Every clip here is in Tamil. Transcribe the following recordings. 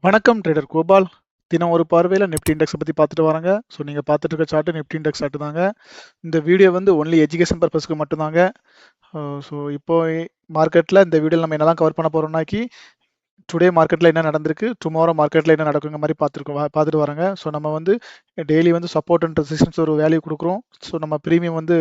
வணக்கம் ட்ரேடர் கோபால். தினம் ஒரு பார்வையில் நிப்டி இண்டெக்ஸை பற்றி பார்த்துட்டு வராங்க. ஸோ நீங்கள் பார்த்துட்டு இருக்க சார்ட்டு நிப்டி இண்டெக்ஸ் சார்ட்டு தாங்க. இந்த வீடியோ வந்து ஒன்லி எஜுகேஷன் பர்பஸ்க்கு மட்டும்தாங்க. ஸோ இப்போ மார்க்கெட்டில் இந்த வீடியோவில் நம்ம என்னெல்லாம் கவர் பண்ண போகிறோம்னாக்கி டுடே மார்க்கெட்டில் என்ன நடந்திருக்கு, டுமாரோ மார்க்கெட்டில் என்ன நடக்குங்க மாதிரி பார்த்துட்டு வராங்க. ஸோ நம்ம வந்து டெய்லி வந்து சப்போர்ட் அண்ட் ரெசிஸ்டன்ஸ் ஒரு வேல்யூ கொடுக்குறோம். ஸோ நம்ம ப்ரீமியம் வந்து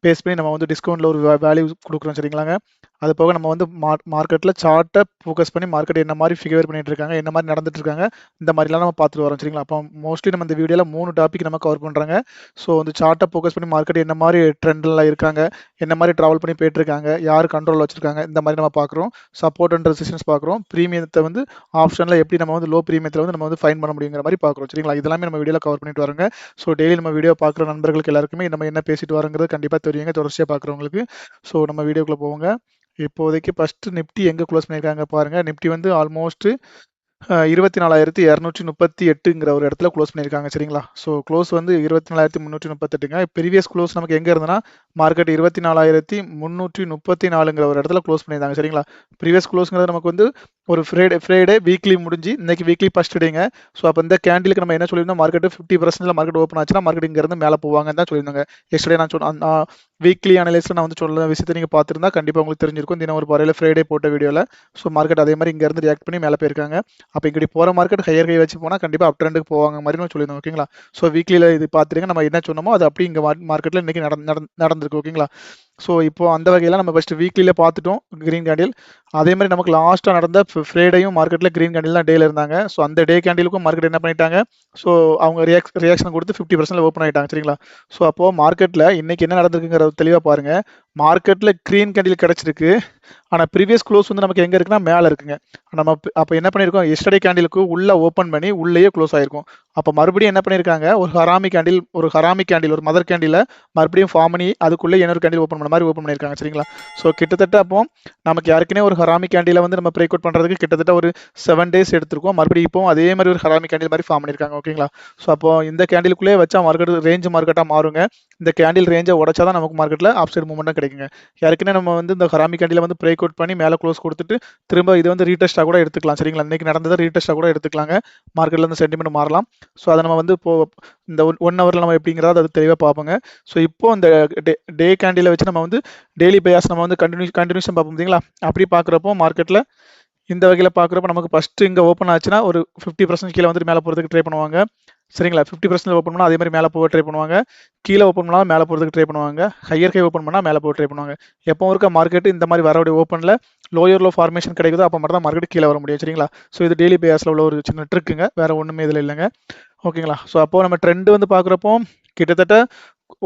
பேஸ் பண்ணி நம்ம வந்து டிஸ்கவுண்ட்டில் ஒரு வேல்யூ கொடுக்குறோம், சரிங்களாங்க. அது போக நம்ம வந்து மார்க்கெட்டில் சார்ட்டை ஃபோக்கஸ் பண்ணி மார்க்கெட் என்ன மாதிரி ஃபிகர் பண்ணிட்டு இருக்காங்க, என்ன மாதிரி நடந்துட்டு இருக்காங்க, இந்த மாதிரிலாம் நம்ம பார்த்துட்டு வரோம், சரிங்களா. அப்போ மோஸ்ட்லி நம்ம இந்த வீடியோவில் 3 டாபிக் நம்ம கவர் பண்ணுறாங்க. ஸோ வந்து சார்ட்டை ஃபோக்கஸ் பண்ணி மார்க்கெட் என்ன மாதிரி ட்ரெண்டில் இருக்காங்க, என்ன மாதிரி ட்ராவல் பண்ணி போயிட்டு இருக்காங்க, யார் கண்ட்ரோல் வச்சிருக்காங்க, இந்த மாதிரி நம்ம பார்க்குறோம். சப்போர்ட் அண்ட் ரெசிஸ்டன்ஸ் பார்க்குறோம். ப்ரீமியத்தை வந்து ஆப்ஷனில் எப்படி நம்ம வந்து லோ ப்ரீமியத்தில் வந்து நம்ம வந்து ஃபைன் பண்ண முடியுங்கிற மாதிரி பார்க்குறோம், சரிங்களா. இதெல்லாமே நம்ம வீடியோவில் கவர் பண்ணிட்டு வரோங்க. ஸோ டெய்லி நம்ம வீடியோ பார்க்குற நண்பர்களுக்கு எல்லாருக்குமே நம்ம என்ன பேசிட்டு வரோங்கிறது கண்டிப்பாக தெரியுங்க, தொடர்ச்சியாக பார்க்குறவங்களுக்கு. ஸோ நம்ம வீடியோக்குள்ளே போவோங்க. இப்போதைக்கு ஃபர்ஸ்ட் நிப்டி எங்கே க்ளோஸ் பண்ணியிருக்காங்க பாருங்க. நிப்டி வந்து ஆல்மோஸ்ட் 24,238ங்கிற ஒரு இடத்துல க்ளோஸ் பண்ணியிருக்காங்க, சரிங்களா. ஸோ க்ளோஸ் வந்து 24,338ங்க. ப்ரீவியஸ் க்ளோஸ் நமக்கு எங்கே இருந்ததுன்னா மார்க்கெட் 24,334ங்கிற ஒரு இடத்துல க்ளோஸ் பண்ணியிருந்தாங்க, சரிங்களா. ப்ரீவியஸ் க்ளோஸ்ங்கிறது நமக்கு வந்து ஒரு ஃப்ரைடே வீக்லி முடிஞ்சு இன்னைக்கு வீக்லி ஃபர்ஸ்ட் டேங்க. ஸோ அப்போ இந்த கேண்டிலுக்கு நம்ம என்ன சொல்லியிருந்தோம், மார்க்கெட் 50% மார்க்கெட் ஓப்பன் ஆச்சுன்னா மார்க்கெட் இங்கேருந்து மேலே போவாங்கன்னு தான் சொல்லியிருந்தாங்க. எஸ்டர்டே நான் சொன்ன வீக்லி அனலைஸில் நான் வந்து சொல்ல விஷயத்தை நீங்கள் பார்த்துருந்தா கண்டிப்பாக உங்களுக்கு தெரிஞ்சிருக்கும். தினம் ஒரு பறையில் ஃப்ரைடே போட்ட வீடியோவில். ஸோ மார்க்கெட் அதே மாதிரி இங்கேருந்து ரியாக்ட் பண்ணி மேலே போயிருக்காங்க. அப்போ இங்கடி போகிற மார்க்கெட் ஹையர் கை வச்சு போனால் கண்டிப்பாக அப் ட்ரெண்டுக்கு போவாங்க மாதிரி நம்ம சொல்லியிருந்தோம், ஓகேங்களா. ஸோ வீக்லியில் இது பார்த்துருங்க, நம்ம என்ன சொன்னோமோ அது அப்படி இங்கே மார்க்கெட்டில் இன்றைக்கி நடந்திருக்கு, ஓகேங்களா. ஸோ இப்போ அந்த வகையில் நம்ம ஃபஸ்ட்டு வீக்லியில் பார்த்துட்டோம் கிரீன் கேண்டில். அதே மாதிரி நமக்கு லாஸ்ட்டாக நடந்த ஃப்ரைடேயும் மார்க்கெட்டில் கிரீன் கேண்டில் தான் டேல இருந்தாங்க. ஸோ அந்த டே கேண்டிலுக்கும் மார்க்கெட் என்ன பண்ணிட்டாங்க, ஸோ அவங்க ரியாக்ஷன் கொடுத்து 50% ஓப்பன் ஆகிட்டாங்க, சரிங்களா. ஸோ அப்போது மார்க்கெட்டில் இன்றைக்கி என்ன நடந்திருக்குங்கிறத தெளிவாக பாருங்கள். மார்க்கெட்டில் க்ரீன் கேண்டில் கிடச்சிருக்கு, ஆனால் ப்ரீவியஸ் க்ளோஸ் வந்து நமக்கு எங்கே இருக்குன்னா மேலே இருக்குங்க. நம்ம அப்போ என்ன பண்ணியிருக்கோம், எஸ்டர்டே கேண்டிலுக்கு உள்ளே ஓப்பன் பண்ணி உள்ளேயே க்ளோஸ் ஆகிருக்கும். அப்போ மறுபடியும் என்ன பண்ணியிருக்காங்க, ஒரு ஹராமி கேண்டில் ஒரு மதர் கேண்டில் மறுபடியும் ஃபார்ம் பண்ணி அதுக்குள்ளே இன்னொரு கேண்டில் ஓப்பன் பண்ண மாதிரி ஓப்பன் பண்ணியிருக்காங்க, சரிங்களா. ஸோ கிட்டத்தட்ட அப்போ நமக்கு யாருக்குனே ஒரு ஹராமி கேண்டில் வந்து நம்ம பிரேக் அவுட் பண்ணுறதுக்கு கிட்டத்தட்ட ஒரு 7 days எடுத்திருக்கோம். மறுபடியும் இப்போ அதே மாதிரி ஒரு ஹராமி கேண்டில் மாதிரி ஃபார்ம் பண்ணியிருக்காங்க, ஓகேங்களா. ஸோ அப்போ இந்த கேண்டிலுக்குள்ளே வச்சா மார்க்கெட் ரேஞ்ச் மார்க்கெட்டாக மாறுங்க. இந்த கேண்டில் ரேஞ்சை உடச்சா தான் நமக்கு மார்க்கெட்டில் ஆப்சைட் மூவ்மெண்ட்டாக கிடைக்குங்க. யாருக்குன்னே நம்ம வந்து இந்த ஹராமி கேண்டில் வந்து பிரேக் அவுட் பண்ணி மேலே க்ளோஸ் கொடுத்துட்டு திரும்ப இது வந்து ரீடெஸ்ட்டாக கூட எடுத்துக்கலாம், சரிங்களா. இன்னைக்கு நடந்ததை ரீடெஸ்ட்டாக கூட எடுத்துக்கலாங்க. மார்க்கெட்டில் வந்து சென்டிமெண்ட் மாறலாம். ஸோ அதை நம்ம வந்து இப்போ இந்த 1 ஹவரில் நம்ம எப்படிங்கிறத அது தெளிவாக பார்ப்போங்க. ஸோ இப்போ இந்த டே கேண்டிலை வச்சு நம்ம வந்து டெய்லி பயாஸ் நம்ம வந்து கண்டினியூஷன் பார்ப்போம், பார்த்தீங்களா. அப்படி பார்க்குறப்போ மார்க்கெட்டில் இந்த வகையில் பார்க்குறப்ப நமக்கு ஃபஸ்ட்டு இங்கே ஓப்பன் ஆச்சுன்னா ஒரு 50% கீழே வந்துட்டு மேலே போகிறதுக்கு ட்ரை பண்ணுவாங்க, சரிங்களா. 50% ஓப்பன் பண்ணால் அதே மாதிரி மேலே போக ட்ரை பண்ணுவாங்க. கீழே ஓப்பன் பண்ணால் மேலே போகிறதுக்கு ட்ரை பண்ணுவாங்க. ஹையர் கை ஓப்பன் பண்ணால் மேலே போக ட்ரை பண்ணுவாங்க. எப்போ இருக்க மார்க்கெட் இந்த மாதிரி வரக்கூடிய ஓப்பனில் லோயர் லோ ஃபார்மேஷன் கிடைக்குதோ அப்போ மட்டும் தான் மார்க்கெட் கீழே வர முடியும், சரிங்களா. ஸோ இது டெய்லி பேஸில் உள்ள ஒரு சின்ன ட்ரிக்குங்க, வேறு ஒன்றுமே இதில் இல்லைங்க, ஓகேங்களா. ஸோ அப்போது நம்ம ட்ரெண்டு வந்து பார்க்குறப்போ கிட்டத்தட்ட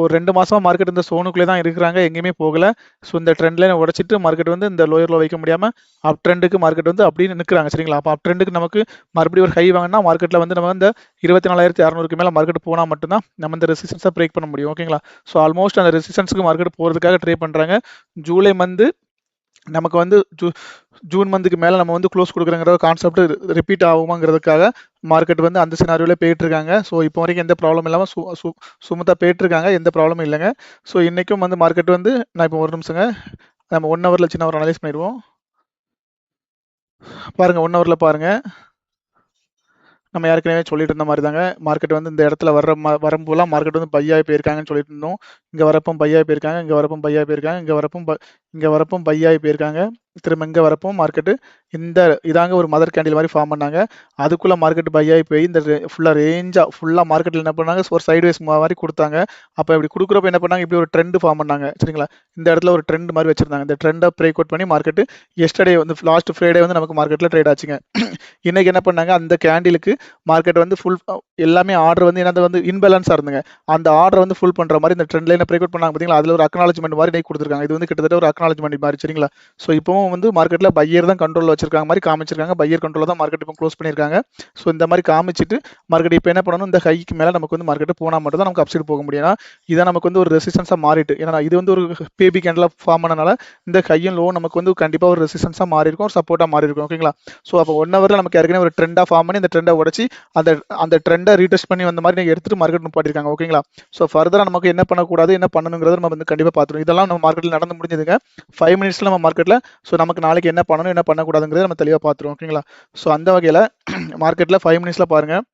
ஒரு 2 மாதமாக மார்க்கெட் இந்த சோனுக்குள்ளே தான் இருக்கிறாங்க, எங்கேயுமே போகலை. ஸோ இந்த ட்ரெண்ட்ல உடச்சிட்டு மார்க்கெட் வந்து இந்த லோயரில் வைக்க முடியாமல் அப் ட்ரெண்டுக்கு மார்க்கெட் வந்து அப்படின்னு நிற்கிறாங்க, சரிங்களா. அப்போ அப் ட்ரெண்டுக்கு நமக்கு மறுபடியும் ஒரு ஹை வாங்கினா மார்க்கெட்டில் வந்து நம்ம இந்த 24,600க்கு மேலே மார்க்கெட் போனால் மட்டும்தான் நம்ம இந்த ரெசிஸ்டன்ஸை பிரேக் பண்ண முடியும், ஓகேங்களா. ஸோ ஆல்மோஸ்ட் அந்த ரெசிஸ்டன்ஸுக்கு மார்க்கெட் போகிறதுக்காக ட்ரை பண்ணுறாங்க. ஜூலை மந்த் நமக்கு வந்து ஜூன் மந்த்துக்கு மேலே நம்ம வந்து க்ளோஸ் கொடுக்குறங்கிற கான்செப்ட் ரிப்பீட் ஆகுமாங்கிறதுக்காக மார்க்கெட் வந்து அந்த சினாரியோவில் போயிட்டு இருக்காங்க. ஸோ இப்போ வரைக்கும் எந்த ப்ராப்ளம் இல்லாமல் சுமத்தாக போயிட்டு இருக்காங்க, எந்த ப்ராப்ளமும் இல்லைங்க. ஸோ இன்றைக்கும் வந்து மார்க்கெட் வந்து நான் இப்போ ஒரு நிமிஷங்க நம்ம 1 ஹவரில் சின்ன ஒரு அனலைஸ் பண்ணிடுவோம் பாருங்கள். 1 ஹவரில் பாருங்கள், நம்ம ஏற்கனவே சொல்லிட்டு இருந்த மாதிரி தாங்க. மார்க்கெட் வந்து இந்த இடத்துல வரும்போதெல்லாம் மார்க்கெட் வந்து பையாகி போயிருக்காங்கன்னு சொல்லிட்டு இருந்தோம். இங்கே வரப்பும் பையாகி போயிருக்காங்க, இங்கே வரப்பும் பையாகி போயிருக்காங்க, இங்கே வரப்பும் பையாகி போயிருக்காங்க. திரும்ப இங்கே வரப்போ மார்க்கெட்டு இதாங்க ஒரு மதர் கேண்டில் மாதிரி ஃபார்ம் பண்ணாங்க. அதுக்குள்ளே மார்க்கெட் பையாகி போய் இந்த ஃபுல்லாக மார்க்கெட்டில் என்ன பண்ணாங்க, ஒரு சைட்வேஸ் மாதிரி கொடுத்தாங்க. அப்போ இப்படி கொடுக்குறப்ப என்ன பண்ணாங்க, இப்படி ஒரு ட்ரெண்ட் ஃபார்ம் பண்ணாங்க, சரிங்களா. இந்த இடத்துல ஒரு ட்ரெண்ட் மாதிரி வச்சிருந்தாங்க. இந்த ட்ரெண்டை பிரேக் அவுட் பண்ணி மார்க்கெட்டு எஸ்டர்டே வந்து லாஸ்ட் ஃப்ரைடே வந்து நமக்கு மார்க்கெட்டில் ட்ரேட் ஆச்சுங்க. இன்னைக்கு என்ன பண்ணாங்க, அந்த கேண்டிலுக்கு மார்க்கெட் வந்து எல்லாமே ஆர்டர் வந்து என்னது வந்து இன்பேலன்ஸாக இருந்துங்க. அந்த ஆர்டர் வந்து ஃபுல் பண்ணுற மாதிரி இந்த ட்ரெண்ட் லைனை பிரேக் அவுட் பண்ணாங்க, பார்த்தீங்களா. அதில் ஒரு அக்னாலஜ்மெண்ட் மாதிரி இன்னைக்கு கொடுத்துருக்காங்க. இது வந்து கிட்டத்தட்ட ஒரு அக்னாலஜ்மெண்ட் மாதிரி, சரிங்களா. ஸோ இப்போவும் வந்து மார்க்கெட்டில் பையர் தான் கண்ட்ரோல் வச்சிருக்காங்க மாதிரி காமிச்சிருக்காங்க. பையர் கண்ட்ரோல் தான் மார்க்கெட் இப்போ க்ளோஸ் பண்ணியிருக்காங்க. ஸோ இந்த மாதிரி காமிச்சிட்டு மார்க்கெட் இப்போ என்ன பண்ணணும், இந்த ஹைக்கு மேலே நமக்கு வந்து மார்க்கெட் போனால் மட்டும் தான் நமக்கு அப்சைட் போக முடியும். இதான் நமக்கு வந்து ஒரு ரெசிஸ்டன்ஸாக மாறிட்டு, ஏன்னா இது வந்து ஒரு பேபி கேண்டில் ஃபார்ம் பண்ணனால இந்த ஹையும் லோ நமக்கு வந்து கண்டிப்பாக ஒரு ரெசிஸ்டன்ஸாக மாறி இருக்கும், ஒரு சப்போர்ட்டாக மாறி இருக்கும், ஓகேங்களா. ஸோ அப்போ 1 ஹவரில் நமக்கு ஏற்கனவே ஒரு ட்ரெண்டாக ஃபார்ம் பண்ணி இந்த ட்ரெண்டை உடச்சி அந்த ட்ரெண்டை ரீடெஸ்ட் பண்ணி வந்த மாதிரி எடுத்துட்டு மார்க்கெட் நிப்பாட்டிருக்காங்க, ஓகேங்களா. ஸோ ஃபர்தராக நமக்கு என்ன பண்ணக்கூடாது, என்ன பண்ணணுங்கிறத நம்ம வந்து கண்டிப்பாக பார்த்துருவோம். இதெல்லாம் நம்ம மார்க்கெட்டில் நடந்து முடிஞ்சதுங்க. 5 மினிட்ஸில் நம்ம மார்க்கெட்டில் ஸோ நமக்கு நாளைக்கு என்ன பண்ணணும் என்ன பண்ணக்கூடாதுங்கிறத நம்ம தெளிவாக பார்த்துருவோம். ஓகேங்களா? ஸோ அந்த வகையில் மார்க்கெட்டில் 5 மினிட்ஸில் பாருங்கள்,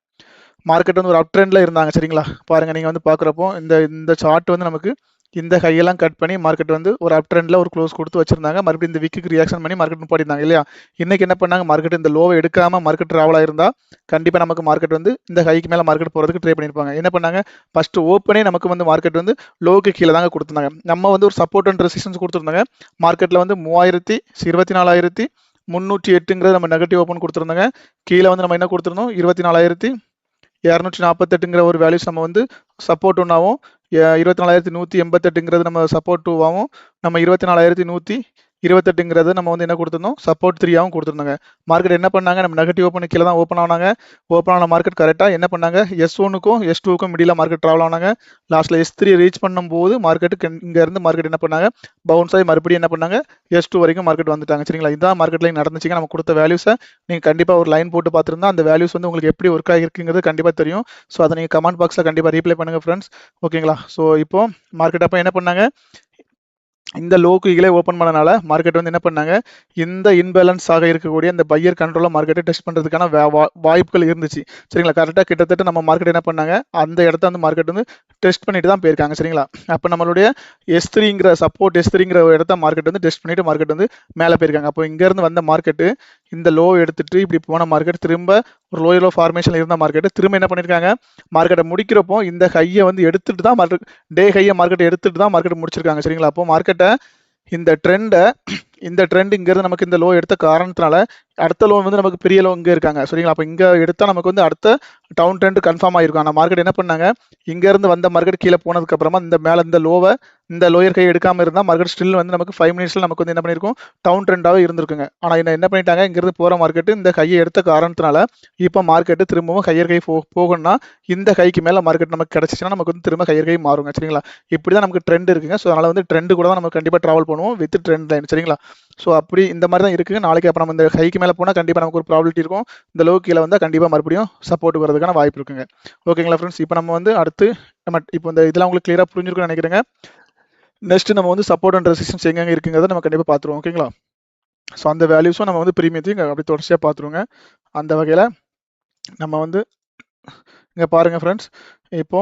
மார்க்கெட் வந்து ஒரு அப் ட்ரெண்டில் இருந்தாங்க. சரிங்களா? பாருங்கள், நீங்கள் வந்து பார்க்குறப்போ இந்த சார்ட் வந்து நமக்கு இந்த ஹையெல்லாம் கட் பண்ணி மார்க்கெட் வந்து ஒரு அப் ட்ரெண்டில் ஒரு க்ளோஸ் கொடுத்து வச்சிருந்தாங்க. மறுபடியும் இந்த விக்கு ரியாக்ஷன் பண்ணி மார்க்கெட் நிப்பாட்டிருந்தாங்க இல்லையா? இன்னைக்கு என்ன பண்ணாங்க, மார்க்கெட் இந்த லோவை எடுக்காம மார்க்கெட் ட்ராவல் ஆயிருந்தா கண்டிப்பாக நமக்கு மார்க்கெட் வந்து இந்த ஹைக்கு மேலே மார்க்கெட் போகிறதுக்கு ட்ரை பண்ணியிருப்பாங்க. என்ன பண்ணாங்க, ஃபர்ஸ்ட் ஓப்பனே நமக்கு வந்து மார்க்கெட் வந்து லோவுக்கு கீழே தாங்க கொடுத்துருந்தாங்க. நம்ம வந்து ஒரு சப்போர்ட் அண்ட் ரெசிஸ்டன்ஸ் கொடுத்துருந்தாங்க. மார்க்கெட்டில் வந்து 24,308 நம்ம நெகட்டிவ் ஓப்பன் கொடுத்துருந்தாங்க. கீழே வந்து நம்ம என்ன கொடுத்துருந்தோம், 24,248 ஒரு வேல்யூஸ் நம்ம வந்து சப்போர்ட் ஒன்றாவும், 24,188 நம்ம சப்போர்ட் 2ஆகவும், நம்ம 24,128 நம்ம வந்து என்ன கொடுத்துருந்தோம், சப்போர்ட் 3ஆகவும் கொடுத்துருந்தாங்க. மார்க்கெட் என்ன பண்ணாங்க, நம்ம நெகட்டிவ் ஓப்பன் கீழே தான் ஓப்பன் ஆனாங்க. ஓப்பன் ஆன மார்க்கெட் கரெக்டாக என்ன பண்ணாங்க, S1க்கும் S2க்கும் மிடில் மார்க்கெட் ட்ராவல் ஆனாங்க. லாஸ்ட்டில் S3 ரீச் பண்ணும்போது மார்க்கெட்டுக்கு இங்கேருந்து மார்க்கெட் என்ன பண்ணாங்க, பவுன்ஸ் ஆகி மறுபடியும் என்ன பண்ணாங்க, S2 வரைக்கும் மார்க்கெட் வந்துட்டாங்க. சரிங்களா? இதுதான் மார்க்கெட்டில் நடந்துச்சுங்க. நம்ம கொடுத்த வேல்யூஸை நீங்கள் கண்டிப்பாக ஒரு லைன் போட்டு பார்த்துருந்தா அந்த வேல்யூஸ் வந்து உங்களுக்கு எப்படி ஒர்க் ஆகிருக்குங்கிறது கண்டிப்பாக தெரியும். ஸோ அதை நீங்கள் கமெண்ட் பாக்ஸில் கண்டிப்பாக ரீப்ளை பண்ணுங்கள் ஃப்ரெண்ட்ஸ். ஓகேங்களா? ஸோ இப்போ மார்க்கெட் அப்போ என்ன பண்ணாங்க, இந்த லோக்கு கீழே ஓப்பன் பண்ணனால மார்க்கெட் வந்து என்ன பண்ணாங்க, இந்த இன்பேலன்ஸ் ஆக இருக்கக்கூடிய இந்த பையர் கண்ட்ரோல மார்க்கெட்டை டெஸ்ட் பண்ணுறதுக்கான வாய்ப்புகள் இருந்துச்சு. சரிங்களா? கரெக்டாக கிட்டத்தட்ட நம்ம மார்க்கெட் என்ன பண்ணாங்க, அந்த இடத்த வந்து மார்க்கெட் வந்து டெஸ்ட் பண்ணிட்டு தான் போயிருக்காங்க. சரிங்களா? அப்போ நம்மளுடைய S3ங்கிற சப்போர்ட் S3ங்கிற இடத்த மார்க்கெட் வந்து டெஸ்ட் பண்ணிட்டு மார்க்கெட் வந்து மேலே போயிருக்காங்க. அப்போ இங்கேருந்து வந்த மார்க்கெட்டு இந்த லோ எடுத்துட்டு இப்படி போன மார்க்கெட் திரும்ப ஒரு லோயர் லோ ஃபார்மேஷனில் இருந்த மார்க்கெட் திரும்ப என்ன பண்ணியிருக்காங்க, மார்க்கெட்டை முடிக்கிறப்போ இந்த ஹையை வந்து எடுத்துட்டு தான் மார்க்கெட் டே ஹையை மார்க்கெட் எடுத்துட்டு தான் மார்க்கெட் முடிச்சிருக்காங்க. சரிங்களா? அப்போ மார்க்கெட்டை இந்த ட்ரெண்ட் இங்கிறது நமக்கு இந்த லோ எடுத்த காரணத்தினால அடுத்த லோ வந்து நமக்கு பெரிய லோ இங்கே இருக்காங்க. சரிங்களா? அப்போ இங்கே எடுத்தால் நமக்கு வந்து அடுத்த டவுன் ட்ரெண்ட் கன்ஃபார்ம் ஆகிருக்கும். ஆனால் மார்க்கெட் என்ன பண்ணாங்க, இங்கேருந்து வந்த மார்க்கெட் கீழே போனதுக்கப்புறமா இந்த மேலே இந்த லோயர் கை எடுக்காமல் இருந்தால் மார்க்கெட் ஸ்டில் வந்து நமக்கு 5 மினிட்ஸில் நமக்கு வந்து என்ன பண்ணியிருக்கும், டவுன் ட்ரெண்டாகவே இருந்திருக்குங்க. ஆனால் என்ன பண்ணிட்டாங்க, இங்கேருந்து போகிற மார்க்கெட்டு இந்த கையை எடுத்த காரணத்தினால இப்போ மார்க்கெட்டு திரும்பவும் ஹையர் கை போகணும்னா இந்த கைக்கு மேலே மார்க்கெட் நமக்கு கிடச்சிச்சுன்னா நமக்கு வந்து திரும்ப ஹையர் கை மாறுங்க. சரிங்களா? இப்படி தான் நமக்கு ட்ரெண்ட் இருக்குங்க. ஸோ அதனால் வந்து ட்ரெண்டு கூட தான் நம்ம கண்டிப்பாக ட்ராவல் பண்ணுவோம் வித் ட்ரெண்ட் லைன். சரிங்களா? ஸோ அப்படி இந்த மாதிரி தான் இருக்குங்க. நாளைக்கு அப்போ நம்ம இந்த ஹைக்கு மேலே போனால் கண்டிப்பாக நமக்கு ஒரு ப்ராபிலிட்டி இருக்கும். இந்த லோ கீழே வந்தால் கண்டிப்பாக மறுபடியும் சப்போர்ட் வரதுக்கான வாய்ப்பு இருக்குங்க. ஓகேங்களா ஃப்ரெண்ட்ஸ்? இப்போ நம்ம வந்து அடுத்து நம்ம இப்போ இந்த இதெல்லாம் உங்களுக்கு கிளியராக புரிஞ்சிருக்குன்னு நினைக்கிறேங்க. நெக்ஸ்ட் நம்ம வந்து சப்போர்ட் அண்ட் ரெசிஸ்டன்ஸ் எங்கெங்க இருக்குங்கிறத நம்ம கண்டிப்பாக பார்த்துருவோம். ஓகேங்களா? ஸோ அந்த வேல்யூஸும் நம்ம வந்து ப்ரீமியத்தையும் அப்படி தொடர்ச்சியாக பார்த்துருவோங்க. அந்த வகையில் நம்ம வந்து இங்கே பாருங்கள் ஃப்ரெண்ட்ஸ், இப்போ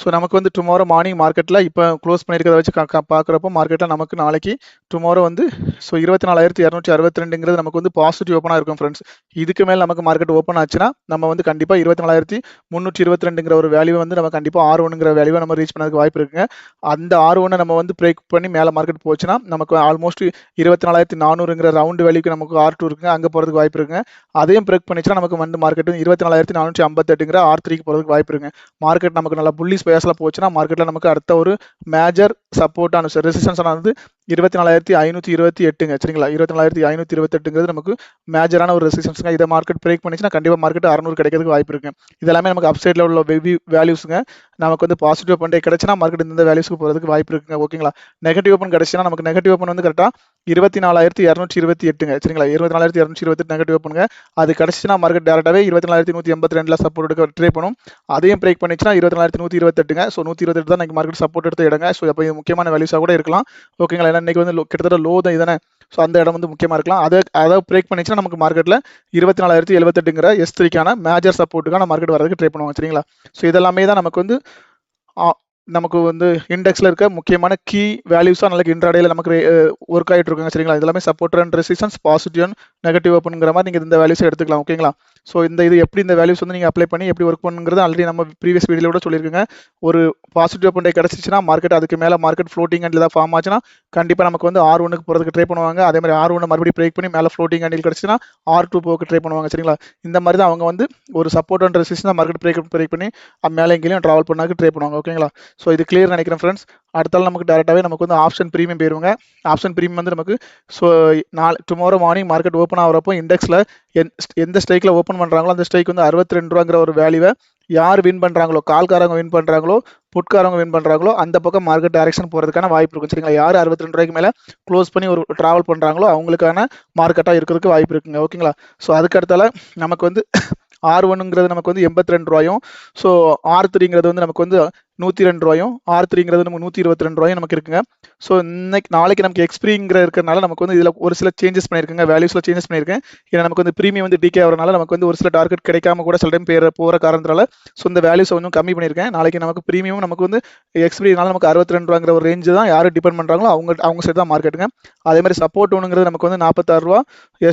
ஸோ நமக்கு வந்து டுமாரோ மார்னிங் மார்க்கெட்டில் இப்போ க்ளோஸ் பண்ணியிருக்கிறத வச்சு பார்க்குறப்போ மார்க்கெட்டில் நமக்கு நாளைக்கு டுமாரோ வந்து ஸோ 24,262 நமக்கு வந்து பாசிட்டிவ் ஓப்பனாக இருக்கும் ஃப்ரெண்ட்ஸ். இதுக்கு மேலே நமக்கு மார்க்கெட் ஓப்பன் ஆச்சுன்னா நம்ம வந்து கண்டிப்பாக 24,322 ஒரு வேல்யூ வந்து நம்ம கண்டிப்பாக R1 வேல்யூவை நம்ம ரீச் பண்ணதுக்கு வாய்ப்பு இருக்குங்க. அந்த R1 நம்ம வந்து பிரேக் பண்ணி மேலே மார்க்கெட் போச்சுன்னா நமக்கு ஆல்மோஸ்ட் 24,400 ரவுண்டு வேல்யூக்கு நமக்கு R2 இருக்குங்க, அங்கே போகிறதுக்கு வாய்ப்பு இருக்குங்க. அதையும் பிரேக் பண்ணிச்சுன்னா நமக்கு வந்து மார்க்கெட் 24,458 R3க்கு போகிறதுக்கு வாய்ப்பு இருக்குங்க. மார்க்கெட் நமக்கு நல்லா புள்ளி ஸ்பேஸில் போச்சுன்னா மார்க்கெட்டில் நமக்கு அடுத்த ஒரு மேஜர் சப்போர்ட்டான ரெசிஸ்டன்ஸான வந்து 24,528ங்க. சரிங்களா? 24,528 நமக்கு மேஜரான ஒரு ரெசிஸ்டன்ஸுங்க. இதை மார்க்கெட் பிரேக் பண்ணிச்சுன்னா கண்டிப்பாக மார்க்கெட் 600 கிடைக்கிறதுக்கு வாய்ப்பு இருக்குங்க. இதெல்லாமே நமக்கு அப்சைடில் உள்ள வேல்யூஸுங்க. நமக்கு வந்து பாசிட்டிவ் ஓப்பன் கிடைச்சுன்னா மார்க்கெட் இந்த வேல்யூஸ்க்கு போகிறதுக்கு வாய்ப்பு இருக்குங்க. ஓகேங்களா? நெகட்டிவ் ஓப்பன் கிடைச்சுன்னா நமக்கு நெகட்டிவ் ஓப்பன் வந்து கரெக்டாக 24,228ங்க. சரிங்களா? 24,228 நெகட்டிவ் ஓப்பனுங்க. அது கிடைச்சுன்னா மார்க்கெட் டேரக்டாகவே 24,182 சப்போர்ட் எடுக்க ட்ரை பண்ணும். அதையும் பிரேக் பண்ணிச்சுன்னா 24,128ங்க. ஸோ 128 தான் இன்னைக்கு மார்க்கெட் சப்போர்ட் எடுத்த இடங்க. ஸோ அப்போ இது முக்கியமான வேல்யூஸாக கூட இருக்கலாம். ஓகேங்களா? ஏன்னா இன்னைக்கு வந்து கிட்டத்தட்ட லோ தான் இதுதானே. ஸோ அந்த இடம் வந்து முக்கியமாக இருக்கலாம். அதை பிரேக் பண்ணிச்சுன்னா நமக்கு மார்க்கெட்டில் 24,078 S3க்கான மேஜர் சப்போர்ட்டுக்கான மார்க்கெட் வரதுக்கு ட்ரை பண்ணுவாங்க. சரிங்களா? ஸோ இதெல்லாமே தான் நமக்கு வந்து இண்டெக்ஸில் இருக்க முக்கியமான கீ வேல்யூஸாக நாளைக்கு இன்ட்ராடேல நமக்கு ஒர்க் ஆகிட்டு இருக்காங்க. சரிங்களா? இதெல்லாமே support and resistance, positive and negative ஓப்பனுங்கிற மாதிரி நீங்கள் இந்த வேல்யூஸை எடுத்துக்கலாம். ஓகேங்களா? ஸோ இது எப்படி இந்த வேல்யூஸ் வந்து நீங்கள் அப்ளை பண்ணி எப்படி ஒர்க் பண்ணுங்கிறது ஆல்ரெடி நம்ம ப்ரீவியஸ் வீடியோவில் கூட சொல்லியிருக்கோங்க. ஒரு பாசிட்டிவ் ஓப்பன் டே கிடச்சிச்சுன்னா மார்க்கெட் அதுக்கு மேலே மார்க்கெட் ஃப்ளோட்டிங் அண்டில் ஏதாவது ஃபார்ம் ஆச்சுன்னா கண்டிப்பாக நமக்கு வந்து R1க்கு போகிறதுக்கு ட்ரை பண்ணுவாங்க. அதே மாதிரி R1 மறுபடியும் பிரேக் பண்ணி மேலே ஃப்ளோட்டிங் அண்டில் கிடச்சுன்னா R2 போக்கு ட்ரை பண்ணுவாங்க. சரிங்களா? இந்த மாதிரி தான் அவங்க வந்து ஒரு support and resistance market break பண்ணி மேலே எங்கேயும் ட்ராவல் பண்ணாக்கு ட்ரை பண்ணுவாங்க. ஓகேங்களா? ஸோ இது கிளியர் நினைக்கிறேன் ஃப்ரெண்ட்ஸ். அடுத்தாலும் நமக்கு டேரெக்டாகவே நமக்கு வந்து ஆப்ஷன் ப்ரீமியம் போயிருவாங்க. ஆப்ஷன் ப்ரீமியம் வந்து நமக்கு so tomorrow morning market open ஆகிறப்போ இண்டெக்ஸில் எந்த ஸ்ட்ரைக்கில் ஓப்பன் பண்ணுறாங்களோ அந்த ஸ்ட்ரைக் வந்து 62 ரூபாங்கிற ஒரு வேல்யூவை யார் வின் பண்ணுறாங்களோ, கால்காரங்க வின் பண்ணுறாங்களோ, புட்காரங்க வின் பண்ணுறாங்களோ அந்த பக்கம் மார்க்கெட் டைரக்ஷன் போகிறதுக்கான வாய்ப்பு இருக்கும். சரிங்களா? யார் 62 ரூபாய்க்கு மேலே க்ளோஸ் பண்ணி ஒரு ட்ராவல் பண்ணுறாங்களோ அவங்களுக்கான மார்க்கெட்டாக இருக்கிறதுக்கு வாய்ப்பு இருக்குங்க. ஓகேங்களா? ஸோ அதுக்கு அடுத்தால நமக்கு வந்து R1 நமக்கு வந்து 82 ரூபாயும், ஸோ R3 வந்து நமக்கு வந்து 102 ரூபாயும் R3ங்கிறது நமக்கு 122 ரூபாயும் நமக்கு இருக்குங்க. ஸோ நாளைக்கு நமக்கு எக்ஸ்பிரிங்கிற இருக்கிறனால நமக்கு வந்து இதில் ஒரு சில சேஞ்சஸ் பண்ணியிருக்குங்க, வேல்யூஸில் சேஞ்சஸ் பண்ணியிருக்கேன். ஏன்னா நமக்கு வந்து ப்ரீமியம் வந்து டிகே ஆகிறனால நமக்கு வந்து ஒரு சில டார்கெட் கிடைக்காம கூட சில டைம் போகிற காரணத்தால ஸோ இந்த வேல்யூஸை கொஞ்சம் கம்மி பண்ணியிருக்கேன். நாளைக்கு நமக்கு ப்ரீமியம் நமக்கு வந்து எக்ஸ்பிரினால நமக்கு 62 ரூபாங்கிற ஒரு ரேஞ்சு தான் யார் டிபெண்ட் பண்ணுறாங்களோ அவங்க சைடு தான் மார்க்கெட்டுங்க. அதே மாதிரி சப்போர்ட் ஒன்றுங்கிறது நமக்கு வந்து 46 ரூபா,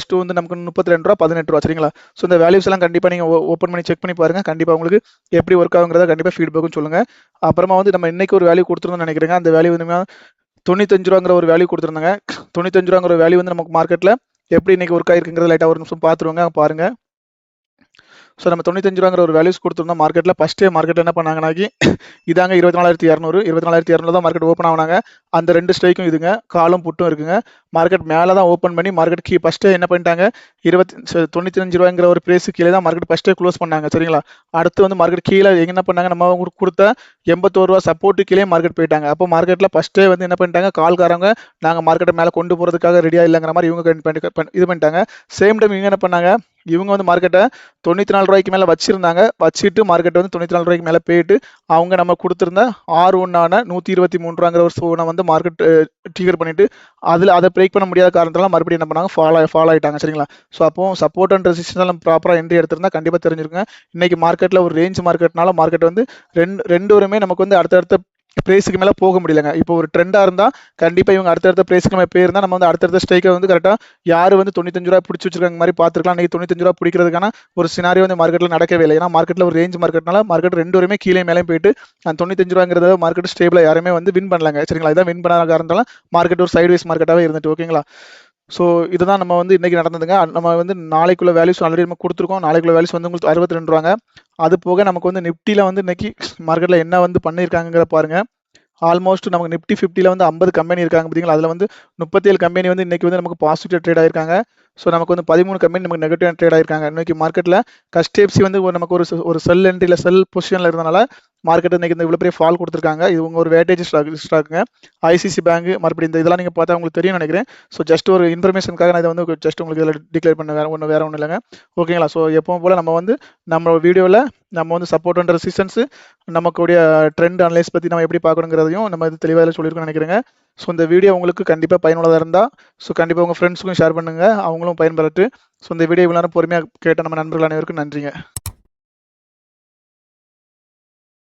S2 வந்து நமக்கு 32 ரூபா, 18 ரூபா. சரிங்களா? ஸோ இந்த வேல்யூஸ் எல்லாம் கண்டிப்பாக நீங்கள் ஓப்பன் பண்ணி செக் பண்ணி பாருங்க. கண்டிப்பாக உங்களுக்கு எப்படி ஒர்க் ஆகுங்கிறத கண்டிப்பாக ஃபீட்பேக்கும் சொல்லுங்க. அப்புறமா வந்து நம்ம இன்னைக்கு ஒரு வேல்யூ கொடுத்துருந்தோம்னு நினைக்கிறேங்க. அந்த வேல்யூ வந்து 95 ரூபாங்கிற ஒரு வேல்யூ கொடுத்துருந்தாங்க. 95 ரூபாங்கிற ஒரு வேல்யூ வந்து நமக்கு மார்க்கெட்டில் எப்படி இன்னைக்கு ஒர்க் ஆயிருக்குங்கிறத லைட்டாக ஒரு நிமிஷம் பார்த்துருவாங்க, பாருங்க. ஸோ நம்ம 95 ரூபாங்கிற ஒரு வேல்யூஸ் கொடுத்துருந்தோம் மார்க்கெட்டில். ஃபஸ்ட்டே மார்க்கெட் என்ன பண்ணாங்கனாக்கி இதாங்க 24,200 தான் மார்க்கெட் ஓப்பன் ஆனாங்க. அந்த 2 ஸ்ட்ரைக்கும் இதுங்க, காலும் புட்டும் இருக்குங்க. மார்க்கெட் மேலே தான் ஓப்பன் பண்ணி மார்க்கெட் ஃபஸ்ட்டே என்ன பண்ணிட்டாங்க, 95 ரூபாங்கிற ஒரு பிரைஸு கீழே தான் மார்க்கெட் ஃபஸ்ட்டே க்ளோஸ் பண்ணாங்க. சரிங்களா? அடுத்து வந்து மார்க்கெட் கீழே என்ன பண்ணாங்க, நம்ம கொடுத்த 81 ரூபா சப்போர்ட்டு கீழே மார்க்கெட் போயிட்டாங்க. அப்போ மார்க்கெட்டில் ஃபஸ்ட்டே வந்து என்ன பண்ணிட்டாங்க, கால்காரங்க நாங்கள் மார்க்கெட்டை மேலே கொண்டு போகிறதுக்காக ரெடியாக இல்லைங்கிற மாதிரி இவங்க இது பண்ணிட்டாங்க. சேம் டைம் இவங்க என்ன பண்ணாங்க, இவங்க வந்து மார்க்கெட்டை 94 ரூபாய்க்கு மேலே வச்சுட்டு மார்க்கெட் வந்து 94 ரூபாய்க்கு மேலே போயிட்டு அவங்க நம்ம கொடுத்துருந்த R1 123 ரூபாங்கிற ஒரு சோனை வந்து மார்க்கெட் ட்ரிகர் பண்ணிட்டு அதை பிரேக் பண்ண முடியாத காரணத்தால மறுபடியும் என்ன பண்ணாங்க, ஃபாலோ ஆயிட்டாங்க. சரிங்களா? ஸோ அப்போ சப்போர்ட் அண்ட் ரெசிஸ்டன்ஸ் நம்ம ப்ராப்பராக என்ட்ரி எடுத்திருந்தா கண்டிப்பாக தெரிஞ்சிருங்க. இன்னைக்கு மார்க்கெட்டில் ஒரு ரேஞ்ச் மார்க்கெட்னால மார்க்கெட் வந்து ரெண்டுமே நமக்கு வந்து அடுத்தடுத்த பிரைஸுக்கு மேலே போக முடியலங்க. இப்போ ஒரு ட்ரெண்டாக இருந்தால் கண்டிப்பாக இவங்க அடுத்தடுத்த பிரைஸுக்கு மேலே போயிருந்தால் நம்ம வந்து அடுத்தடுத்த ஸ்ட்ரைக்கை வந்து கரெக்டாக யார் வந்து 95 ரூபா பிடிச்சி வச்சிருக்காங்க மாதிரி பார்த்துருக்கலாம். இன்னைக்கு 95 ரூபா பிடிக்கிறதுக்கான ஒரு சினாரியோ வந்து மார்க்கெட்டில் நடக்கவே இல்லை. ஏன்னா மார்க்கெட்டில் ஒரு ரேஞ்ச் மார்க்கெட்னால மார்க்கெட் ரெண்டுமே கீழே மேலே போயிட்டு அந்த 95 ரூபாங்கிறத மார்க்கெட் ஸ்டேபிளாக யாருமே வந்து வின் பண்ணலாங்க. சரிங்களா? இதான் வின் பண்ணாத காரணத்தால மார்க்கெட் ஒரு சைட்வைஸ் மார்க்கெட்டாகவே இருந்துட்டு. ஓகேங்களா? ஸோ இதுதான் நம்ம வந்து இன்றைக்கி நடந்ததுங்க. நம்ம வந்து நாளைக்குள்ள வேல்யூஸ் ஆல்ரெடி நம்ம கொடுத்துருக்கோம். நாளைக்குள்ள வேல்யூஸ் வந்து உங்களுக்கு 62 ரூபாங்க. அது போக நமக்கு வந்து நிஃப்டியில் வந்து இன்னைக்கு மார்க்கெட்டில் என்ன வந்து பண்ணியிருக்காங்கிற பாருங்கள். ஆல்மோஸ்ட் நமக்கு நிஃப்டி 50ல் வந்து 50 கம்பெனி இருக்காங்க பார்த்தீங்களா? அதில் வந்து 37 கம்பெனி வந்து இன்றைக்கி வந்து நமக்கு பாசிட்டிவ் ட்ரேட் ஆயிருக்காங்க. ஸோ நமக்கு வந்து 13 கம்பெனி நமக்கு நெகட்டிவ் ட்ரேட் ஆயிருக்காங்க. இன்னைக்கு மார்க்கெட்டில் HDFC வந்து நமக்கு ஒரு செல் என்ட்ரியில் செல் பொசிஷனில் இருந்தனால மார்க்கெட் இன்னைக்கு இந்த இவ்வளோ பெரிய ஃபால் கொடுத்துருக்காங்க. இது உங்கள் ஒரு வேட்டேஜ் ஸ்டாக்குங்க. ஐசிசி பேங்க் மறுபடியும் இதெல்லாம் நீங்கள் பார்த்தா உங்களுக்கு தெரியும் நினைக்கிறேன். ஸோ ஜஸ்ட் ஒரு இன்ஃபர்மேஷனுக்காக நான் இதை வந்து ஜஸ்ட் உங்களுக்கு இதில் டிக்ளேர் பண்ண வேறு ஒன்றும் இல்லைங்க. ஓகேங்களா? ஸோ எப்பவும் போல் நம்ம வீடியோவில் நம்ம வந்து சப்போர்ட் அண்ட் ரெசிஸ்டன்ஸு நமக்குடைய ட்ரெண்ட் அனலைஸ் பற்றி நம்ம எப்படி பார்க்கணுங்கிறதையும் நம்ம இது தெளிவாக சொல்லியிருக்கோம்னு நினைக்கிறேங்க. ஸோ இந்த வீடியோ உங்களுக்கு கண்டிப்பாக பயனுள்ளதாக இருந்தால் ஸோ கண்டிப்பாக உங்கள் ஃப்ரெண்ட்ஸுக்கும் ஷேர் பண்ணுங்கள், அவங்களும் பயன்பெறட்டு. ஸோ இந்த வீடியோ இவ்வளோ நேரம் பொறுமையாக கேட்ட நம்ம நண்பர்கள் அனைவருக்கும் நன்றிங்க.